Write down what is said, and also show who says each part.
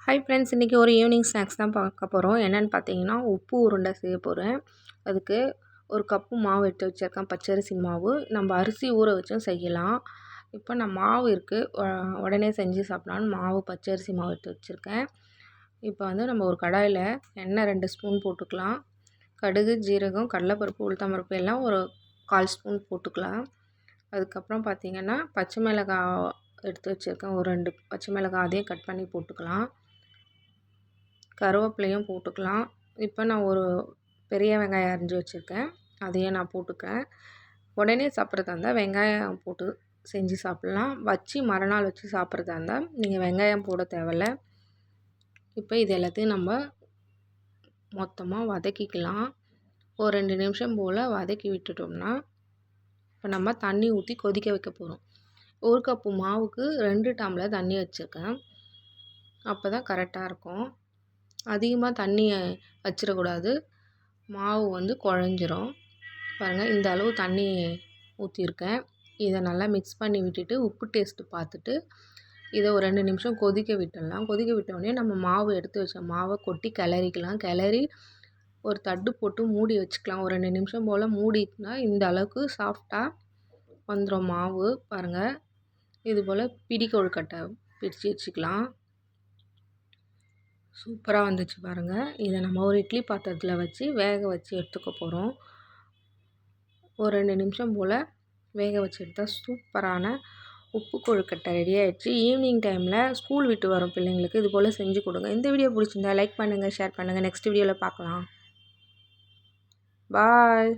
Speaker 1: Hi friends, இன்றைக்கி ஒரு evening snacks தான் பார்க்க போகிறோம். என்னென்னு பார்த்தீங்கன்னா, உப்பு உருண்டை செய்ய போகிறேன். அதுக்கு ஒரு கப்பு மாவு எடுத்து வச்சுருக்கேன், பச்சரிசி மாவு. நம்ம அரிசி ஊற வச்சும் செய்யலாம். இப்போ நான் மாவு இருக்குது, உடனே செஞ்சு சாப்பிட்லான்னு மாவு பச்சரிசி மாவு எடுத்து வச்சுருக்கேன். இப்போ வந்து நம்ம ஒரு கடாயில் எண்ணெய் 2 ஸ்பூன் போட்டுக்கலாம். கடுகு, ஜீரகம், கடலைப்பருப்பு, உளுத்தம்பருப்பு எல்லாம் ஒரு 1/4 ஸ்பூன் போட்டுக்கலாம். அதுக்கப்புறம் பார்த்திங்கன்னா பச்சை மிளகாய் எடுத்து வச்சுருக்கேன், ஒரு 2 பச்சை மிளகாய் அதையும் கட் பண்ணி போட்டுக்கலாம். கருவேப்பிலையும் போட்டுக்கலாம். இப்போ நான் ஒரு பெரிய வெங்காயம் அரிஞ்சு வச்சுருக்கேன், அதையும் நான் போட்டுக்கிறேன். உடனே சாப்பிட்றதா இருந்தால் வெங்காயம் போட்டு செஞ்சு சாப்பிட்லாம். வச்சு மறுநாள் வச்சு சாப்பிட்றதா இருந்தால் நீங்கள் வெங்காயம் போட தேவையில்ல. இப்போ இது எல்லாத்தையும் நம்ம மொத்தமாக வதக்கிக்கலாம். ஒரு 2 நிமிஷம் போல் வதக்கி விட்டுட்டோம்னா, இப்போ நம்ம தண்ணி ஊற்றி கொதிக்க வைக்க போகிறோம். 1 கப்பு மாவுக்கு 2 டம்ளர் தண்ணி வச்சுருக்கேன். அப்போ தான் கரெக்டாக இருக்கும். அதிகமாக தண்ணியை வச்சிடக்கூடாது, மாவு வந்து குழஞ்சிரும். பாருங்கள், இந்த அளவு தண்ணி ஊற்றிருக்கேன். இதை நல்லா மிக்ஸ் பண்ணி விட்டுட்டு உப்பு டேஸ்ட்டு பார்த்துட்டு இதை ஒரு 2 நிமிஷம் கொதிக்க விட்டுடலாம். கொதிக்க விட்டோடனே நம்ம மாவு எடுத்து வச்ச மாவை கொட்டி கிளறிக்கலாம். கிளறி ஒரு தட்டு போட்டு மூடி வச்சுக்கலாம். ஒரு 2 நிமிஷம் போல் மூடிட்டுனா இந்த அளவுக்கு சாஃப்டாக வந்துடும் மாவு. பாருங்கள், இது போல் பிடி கொழுக்கட்டை பிடிச்சி வச்சுக்கலாம். சூப்பராக வந்துச்சு பாருங்கள். இதை நம்ம ஒரு இட்லி பாத்திரத்தில் வச்சு வேக வச்சு எடுத்துக்க போகிறோம். ஒரு 2 நிமிஷம் போல் வேக வச்சு எடுத்தால் சூப்பரான உப்பு கொழுக்கட்டை ரெடி ஆகிடுச்சு. ஈவினிங் டைமில் ஸ்கூல் விட்டு வரும் பிள்ளைங்களுக்கு இது போல் செஞ்சு கொடுங்க. இந்த வீடியோ பிடிச்சிருந்தா லைக் பண்ணுங்கள், ஷேர் பண்ணுங்கள். நெக்ஸ்ட் வீடியோவில் பார்க்கலாம். பாய்.